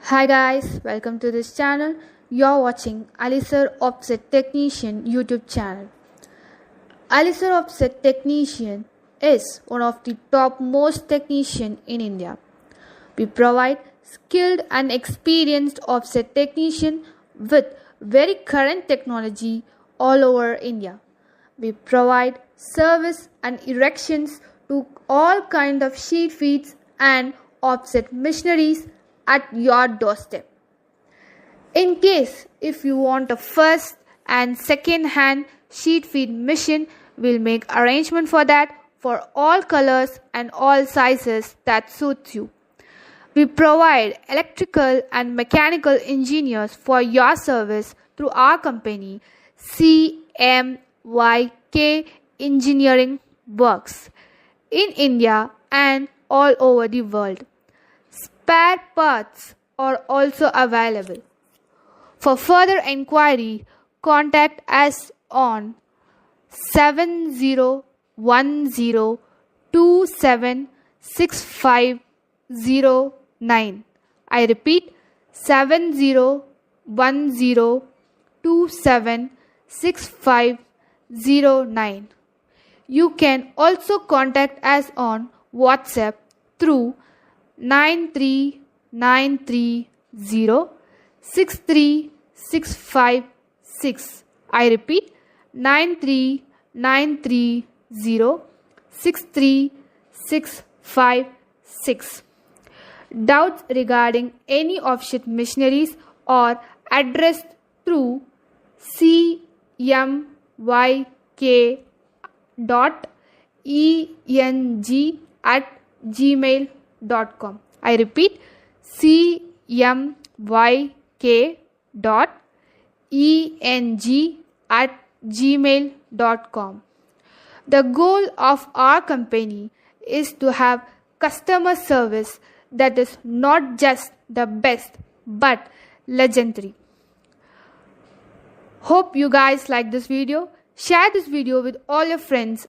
Hi guys, welcome to this channel. You're watching Alisir Offset Technician YouTube channel. Alisir Offset Technician is one of the top most technician in India. We provide skilled and experienced offset technician with very current technology all over India. We provide service and erections to all kind of sheet feeds and offset machineries at your doorstep. In case if you want a first and second hand sheet feed machine, we'll make arrangement for that for all colors and all sizes that suits you. We provide electrical and mechanical engineers for your service through our company CMYK Engineering Works in India and all over the world. Spare parts are also available. For further inquiry, contact us on 7010276509. I repeat 7010276509. You can also contact us on WhatsApp through 93930 I repeat 93930 Doubts regarding any offset machineries are addressed through cmyk.eng@gmail.com. I repeat cmyk.eng@gmail.com. The goal of our company is to have customer service that is not just the best but legendary. Hope you guys like this video. Share this video with all your friends